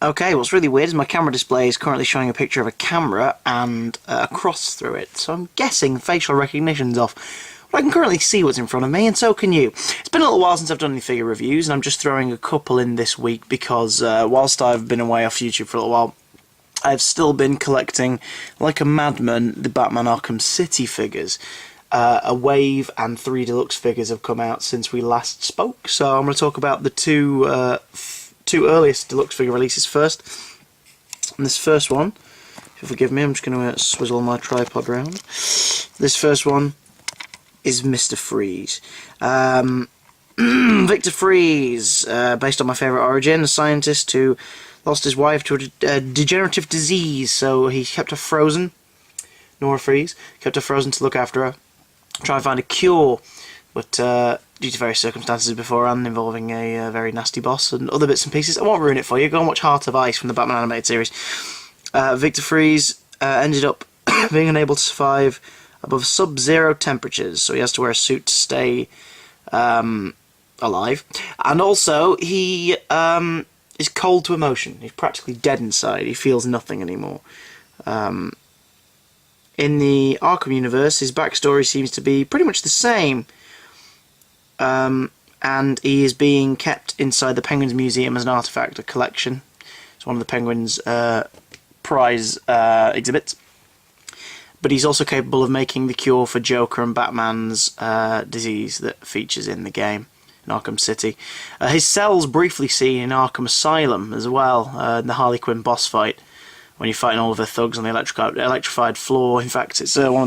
Okay, what's really weird is my camera display is currently showing a picture of a camera and a cross through it, so I'm guessing facial recognition's off. But I can currently see what's in front of me, and so can you. It's been a little while since I've done any figure reviews, and I'm just throwing a couple in this week because whilst I've been away off YouTube for a little while, I've still been collecting, like a madman, the Batman Arkham City figures. A wave and 3 deluxe figures have come out since we last spoke, so I'm going to talk about the two earliest deluxe figure releases first. And this first one, if you'll forgive me, I'm just going to swizzle my tripod round. This first one is Mr Freeze. Victor Freeze, based on my favourite origin, a scientist who lost his wife to a degenerative disease, so he kept her frozen. Nora Freeze kept her frozen to look after her, try and find a cure, but due to various circumstances beforehand involving a very nasty boss and other bits and pieces, I won't ruin it for you. Go and watch Heart of Ice from the Batman animated series. Victor Freeze ended up being unable to survive above sub-zero temperatures, so he has to wear a suit to stay alive. And also, he is cold to emotion. He's practically dead inside. He feels nothing anymore. In the Arkham universe, his backstory seems to be pretty much the same. And he is being kept inside the Penguin's Museum as an artifact, a collection. It's one of the Penguin's prize exhibits. But he's also capable of making the cure for Joker and Batman's disease that features in the game, in Arkham City. His cell's briefly seen in Arkham Asylum as well, in the Harley Quinn boss fight, when you're fighting all of the thugs on the electrified floor. In fact, it's one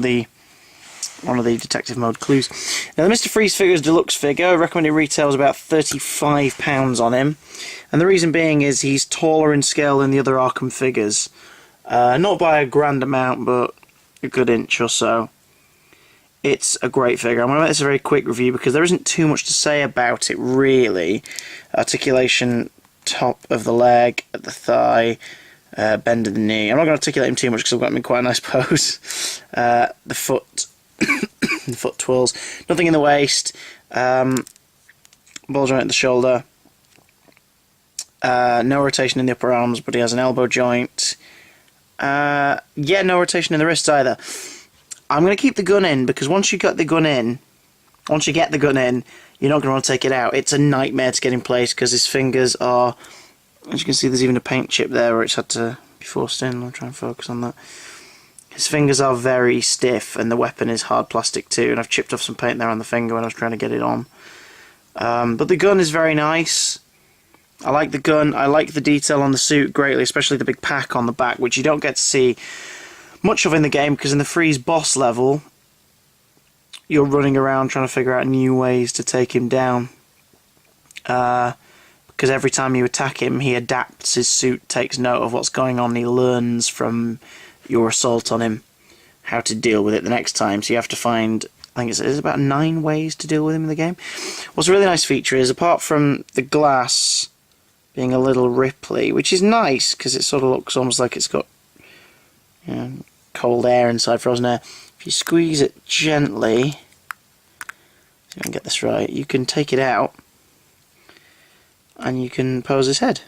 of the detective mode clues. Now, the Mr Freeze figure is a deluxe figure. Recommended retail is about £35 on him, and the reason being is he's taller in scale than the other Arkham figures. Not by a grand amount, but a good inch or so. It's a great figure. I'm going to make this a very quick review because there isn't too much to say about it, really. Articulation, top of the leg, at the thigh, bend of the knee. I'm not going to articulate him too much because I've got him in quite a nice pose. The foot, the foot twirls. Nothing in the waist. Ball joint at the shoulder. No rotation in the upper arms, but he has an elbow joint. Yeah, no rotation in the wrists either. I'm going to keep the gun in because once you get the gun in, you're not going to want to take it out. It's a nightmare to get in place because his fingers are, as you can see, there's even a paint chip there where it's had to be forced in. I'll try and focus on that. His fingers are very stiff and the weapon is hard plastic too, and I've chipped off some paint there on the finger when I was trying to get it on. But the gun is very nice. I like the gun. I like the detail on the suit greatly, especially the big pack on the back, which you don't get to see much of in the game because in the Freeze boss level, you're running around trying to figure out new ways to take him down. Because every time you attack him, he adapts. His suit takes note of what's going on. He learns from your assault on him how to deal with it the next time. So you have to find, I think it's about 9 ways to deal with him in the game. What's a really nice feature is, apart from the glass being a little ripply, which is nice because it sort of looks almost like it's got, you know, cold air inside, frozen air. If you squeeze it gently, see if I can get this right, you can take it out and you can pose his head.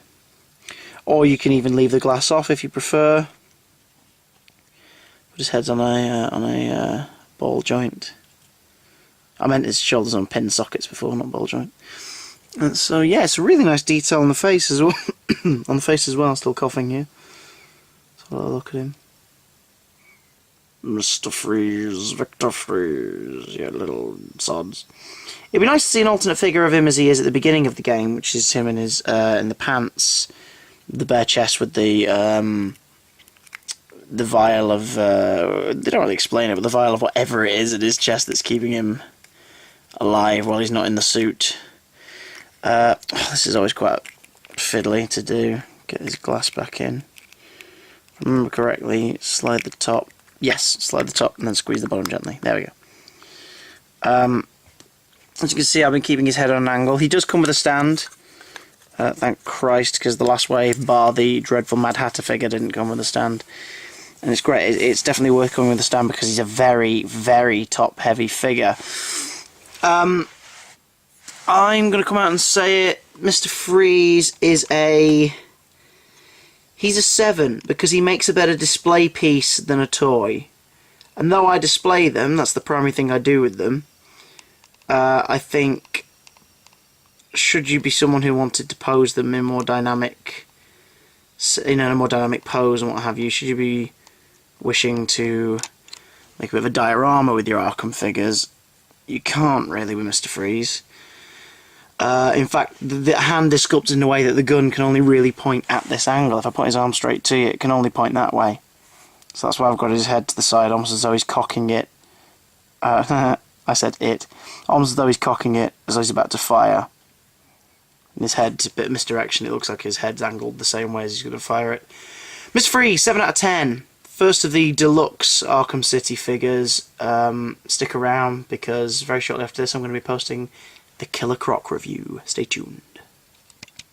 Or you can even leave the glass off if you prefer. But his head's on a ball joint. I meant his shoulders on pin sockets before, not ball joint. And so yeah, it's a really nice detail on the face as well. On the face as well, still coughing here. Let's have a look at him. Mr. Freeze, Victor Freeze, you little sods. It'd be nice to see an alternate figure of him as he is at the beginning of the game, which is him in his in the pants, the bare chest with the vial of they don't really explain it, but the vial of whatever it is at his chest that's keeping him alive while he's not in the suit. This is always quite fiddly to do. Get his glass back in. If I remember correctly, slide the top. Yes, slide the top and then squeeze the bottom gently. There we go. As you can see, I've been keeping his head on an angle. He does come with a stand. Thank Christ, because the last wave, bar the dreadful Mad Hatter figure, didn't come with a stand. And it's great. It's definitely worth coming with a stand because he's a very, very top-heavy figure. I'm going to come out and say it. Mr. Freeze is a He's a 7 because he makes a better display piece than a toy. And though I display them, that's the primary thing I do with them, I think, should you be someone who wanted to pose them in more dynamic, in a more dynamic pose and what have you, should you be wishing to make a bit of a diorama with your Arkham figures, you can't really with Mr Freeze. In fact, the hand is sculpted in a way that the gun can only really point at this angle. If I put his arm straight to you, it can only point that way. So that's why I've got his head to the side, almost as though he's cocking it. I said it. Almost as though he's cocking it, as though he's about to fire. And his head's a bit misdirection. It looks like his head's angled the same way as he's going to fire it. Mr Freeze, 7 out of 10. First of the deluxe Arkham City figures. Stick around, because very shortly after this I'm going to be posting the Killer Croc review. Stay tuned.